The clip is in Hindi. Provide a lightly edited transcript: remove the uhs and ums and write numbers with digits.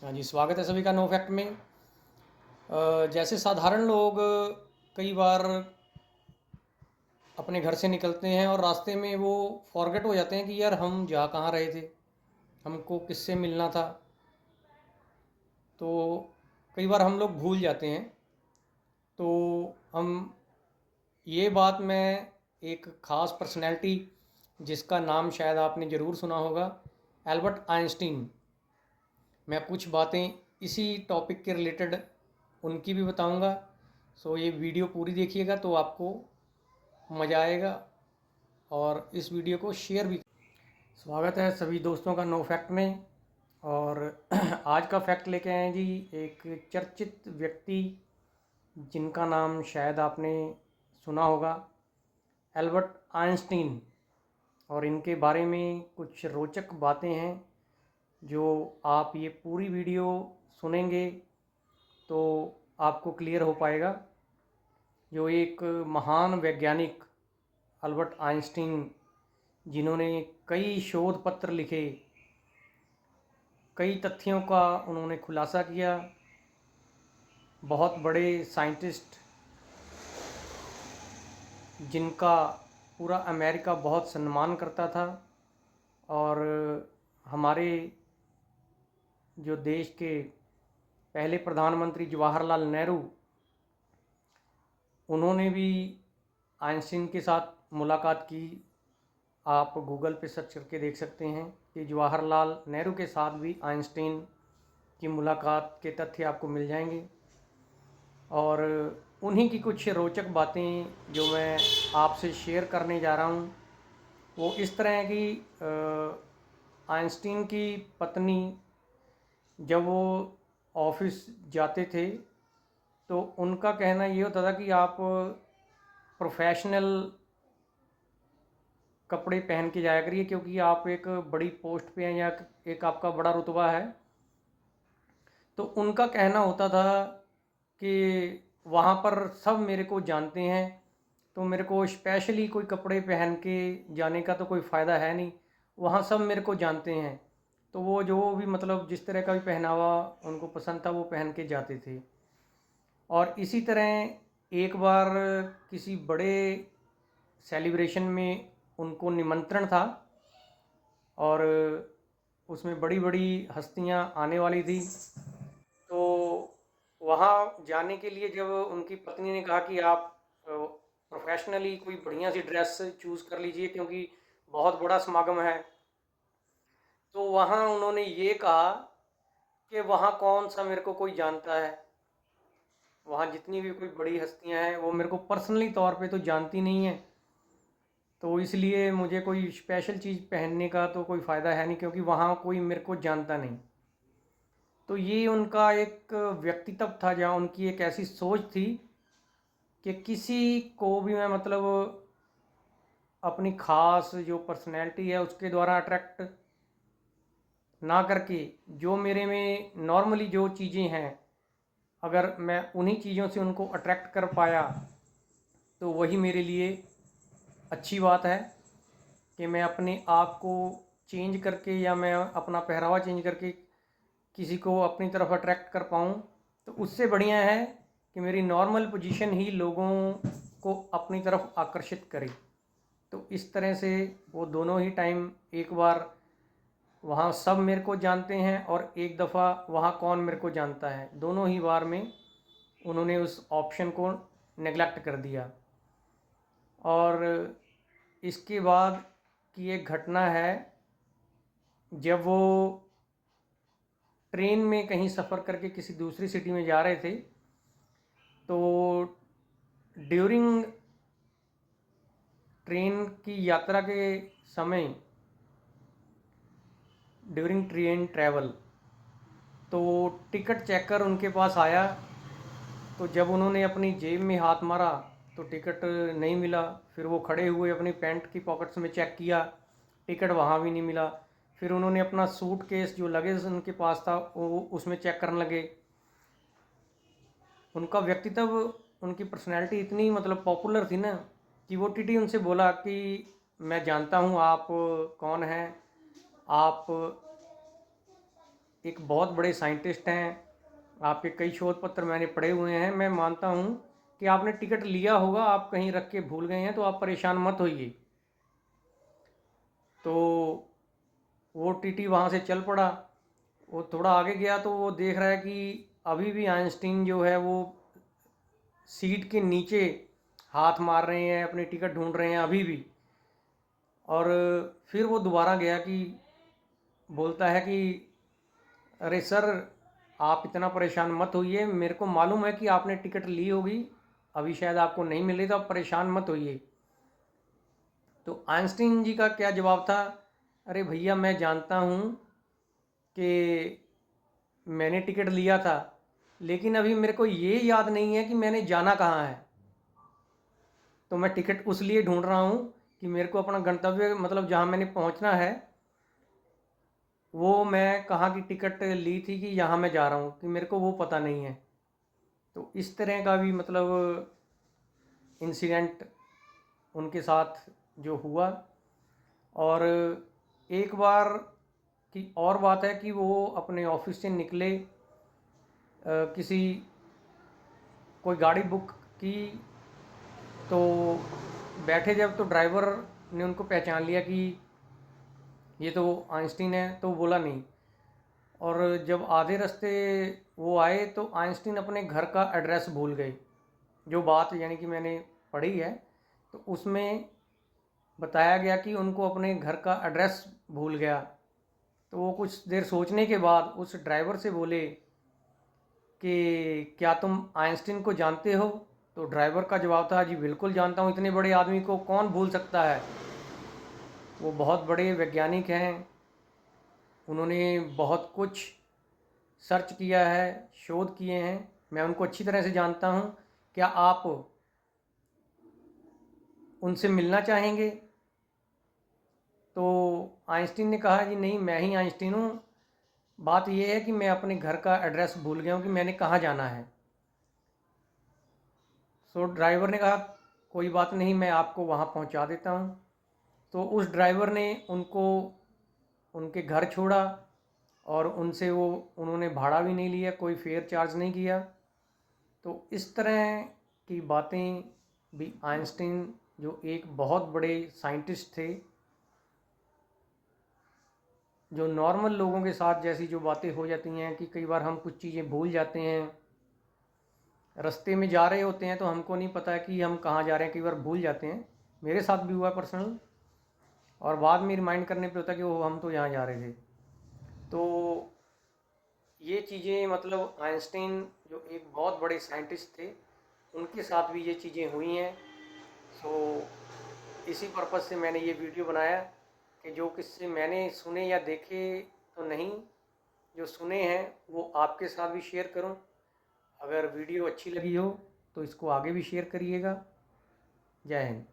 हाँ जी, स्वागत है सभी का नो फैक्ट में। जैसे साधारण लोग कई बार अपने घर से निकलते हैं और रास्ते में वो फॉरगेट हो जाते हैं कि यार हम जा कहाँ रहे थे, हमको किससे मिलना था। तो कई बार हम लोग भूल जाते हैं। तो हम ये बात मैं एक ख़ास पर्सनैलिटी जिसका नाम शायद आपने ज़रूर सुना होगा, एल्बर्ट आइंस्टीन। मैं कुछ बातें इसी टॉपिक के रिलेटेड उनकी भी बताऊंगा। सो ये वीडियो पूरी देखिएगा तो आपको मज़ा आएगा और इस वीडियो को शेयर भी। स्वागत है सभी दोस्तों का नो फैक्ट में। और आज का फैक्ट लेके आए हैं जी, एक चर्चित व्यक्ति जिनका नाम शायद आपने सुना होगा, एल्बर्ट आइंस्टीन। और इनके बारे में कुछ रोचक बातें हैं जो आप ये पूरी वीडियो सुनेंगे तो आपको क्लियर हो पाएगा। जो एक महान वैज्ञानिक अल्बर्ट आइंस्टीन, जिन्होंने कई शोध पत्र लिखे, कई तथ्यों का उन्होंने खुलासा किया, बहुत बड़े साइंटिस्ट जिनका पूरा अमेरिका बहुत सम्मान करता था। और हमारे जो देश के पहले प्रधानमंत्री जवाहरलाल नेहरू, उन्होंने भी आइंस्टीन के साथ मुलाकात की। आप गूगल पे सर्च करके देख सकते हैं कि जवाहरलाल नेहरू के साथ भी आइंस्टीन की मुलाकात के तथ्य आपको मिल जाएंगे। और उन्हीं की कुछ रोचक बातें जो मैं आपसे शेयर करने जा रहा हूँ वो इस तरह है कि आइंस्टीन की पत्नी जब वो ऑफिस जाते थे तो उनका कहना ये होता था कि आप प्रोफेशनल कपड़े पहन के जाया करिए, क्योंकि आप एक बड़ी पोस्ट पे हैं या एक आपका बड़ा रुतबा है। तो उनका कहना होता था कि वहाँ पर सब मेरे को जानते हैं, तो मेरे को स्पेशली कोई कपड़े पहन के जाने का तो कोई फ़ायदा है नहीं, वहाँ सब मेरे को जानते हैं। तो वो जो भी मतलब जिस तरह का भी पहनावा उनको पसंद था वो पहन के जाते थे। और इसी तरह एक बार किसी बड़े सेलिब्रेशन में उनको निमंत्रण था और उसमें बड़ी बड़ी हस्तियां आने वाली थी। तो वहाँ जाने के लिए जब उनकी पत्नी ने कहा कि आप प्रोफेशनली कोई बढ़िया सी ड्रेस चूज़ कर लीजिए क्योंकि बहुत बड़ा समागम है, तो वहाँ उन्होंने ये कहा कि वहाँ कौन सा मेरे को कोई जानता है। वहाँ जितनी भी कोई बड़ी हस्तियाँ हैं वो मेरे को पर्सनली तौर पे तो जानती नहीं है, तो इसलिए मुझे कोई स्पेशल चीज़ पहनने का तो कोई फ़ायदा है नहीं, क्योंकि वहाँ कोई मेरे को जानता नहीं। तो ये उनका एक व्यक्तित्व था, जहाँ उनकी एक ऐसी सोच थी कि किसी को भी मैं मतलब अपनी ख़ास जो पर्सनैलिटी है उसके द्वारा अट्रैक्ट ना करके, जो मेरे में नॉर्मली जो चीज़ें हैं अगर मैं उन्हीं चीज़ों से उनको अट्रैक्ट कर पाया तो वही मेरे लिए अच्छी बात है। कि मैं अपने आप को चेंज करके या मैं अपना पहरावा चेंज करके किसी को अपनी तरफ अट्रैक्ट कर पाऊँ, तो उससे बढ़िया है कि मेरी नॉर्मल पोजीशन ही लोगों को अपनी तरफ आकर्षित करे। तो इस तरह से वो दोनों ही टाइम, एक बार वहाँ सब मेरे को जानते हैं और एक दफ़ा वहाँ कौन मेरे को जानता है, दोनों ही बार में उन्होंने उस ऑप्शन को नेगलेक्ट कर दिया। और इसके बाद की एक घटना है, जब वो ट्रेन में कहीं सफ़र करके किसी दूसरी सिटी में जा रहे थे, तो ड्यूरिंग ट्रेन की यात्रा के समय, ड्यूरिंग ट्रेन ट्रैवल, तो टिकट चेकर उनके पास आया। तो जब उन्होंने अपनी जेब में हाथ मारा तो टिकट नहीं मिला। फिर वो खड़े हुए अपनी पैंट की पॉकेट्स में चेक किया, टिकट वहाँ भी नहीं मिला। फिर उन्होंने अपना सूटकेस जो लगेज उनके पास था वो उसमें चेक करने लगे। उनका व्यक्तित्व, उनकी पर्सनैलिटी इतनी मतलब पॉपुलर थी ना कि वो टीटी उनसे बोला कि मैं जानता हूँ आप कौन हैं, आप एक बहुत बड़े साइंटिस्ट हैं, आपके कई शोध पत्र मैंने पढ़े हुए हैं। मैं मानता हूँ कि आपने टिकट लिया होगा, आप कहीं रख के भूल गए हैं, तो आप परेशान मत होइए। तो वो टीटी वहाँ से चल पड़ा। वो थोड़ा आगे गया तो वो देख रहा है कि अभी भी आइंस्टीन जो है वो सीट के नीचे हाथ मार रहे हैं, अपनी टिकट ढूंढ रहे हैं अभी भी। और फिर वो दोबारा गया कि बोलता है कि अरे सर, आप इतना परेशान मत होइए, मेरे को मालूम है कि आपने टिकट ली होगी, अभी शायद आपको नहीं मिली, तो आप परेशान मत होइए। तो आइंस्टीन जी का क्या जवाब था, अरे भैया मैं जानता हूँ कि मैंने टिकट लिया था, लेकिन अभी मेरे को ये याद नहीं है कि मैंने जाना कहाँ है। तो मैं टिकट उस लिए ढूंढ रहा हूँ कि मेरे को अपना गंतव्य, मतलब जहाँ मैंने पहुँचना है, वो मैं कहाँ की टिकट ली थी कि यहाँ मैं जा रहा हूँ, कि मेरे को वो पता नहीं है। तो इस तरह का भी मतलब इंसिडेंट उनके साथ जो हुआ। और एक बार की और बात है कि वो अपने ऑफिस से निकले, किसी कोई गाड़ी बुक की, तो बैठे जब, तो ड्राइवर ने उनको पहचान लिया कि ये तो आइंस्टीन है, तो बोला नहीं। और जब आधे रास्ते वो आए तो आइंस्टीन अपने घर का एड्रेस भूल गए। जो बात यानी कि मैंने पढ़ी है, तो उसमें बताया गया कि उनको अपने घर का एड्रेस भूल गया। तो वो कुछ देर सोचने के बाद उस ड्राइवर से बोले कि क्या तुम आइंस्टीन को जानते हो? तो ड्राइवर का जवाब था, जी बिल्कुल जानता हूँ, इतने बड़े आदमी को कौन भूल सकता है। वो बहुत बड़े वैज्ञानिक हैं, उन्होंने बहुत कुछ सर्च किया है, शोध किए हैं, मैं उनको अच्छी तरह से जानता हूँ। क्या आप उनसे मिलना चाहेंगे? तो आइंस्टीन ने कहा, जी नहीं, मैं ही आइंस्टीन हूँ, बात यह है कि मैं अपने घर का एड्रेस भूल गया हूँ कि मैंने कहाँ जाना है। सो ड्राइवर ने कहा, कोई बात नहीं, मैं आपको वहाँ पहुँचा देता हूँ। तो उस ड्राइवर ने उनको उनके घर छोड़ा, और उनसे उन्होंने भाड़ा भी नहीं लिया, कोई फेयर चार्ज नहीं किया। तो इस तरह की बातें भी आइंस्टीन, जो एक बहुत बड़े साइंटिस्ट थे, जो नॉर्मल लोगों के साथ जैसी जो बातें हो जाती हैं कि कई बार हम कुछ चीज़ें भूल जाते हैं, रास्ते में जा रहे होते हैं तो हमको नहीं पता कि हम कहाँ जा रहे हैं, कई बार भूल जाते हैं। मेरे साथ भी हुआ पर्सनल, और बाद में रिमाइंड करने पे होता है कि वो हम तो यहाँ जा रहे थे। तो ये चीज़ें मतलब आइंस्टीन जो एक बहुत बड़े साइंटिस्ट थे, उनके साथ भी ये चीज़ें हुई हैं। सो इसी पर्पज़ से मैंने ये वीडियो बनाया कि जो किस्से मैंने सुने या देखे तो नहीं, जो सुने हैं वो आपके साथ भी शेयर करूं। अगर वीडियो अच्छी लगी हो तो इसको आगे भी शेयर करिएगा। जय हिंद।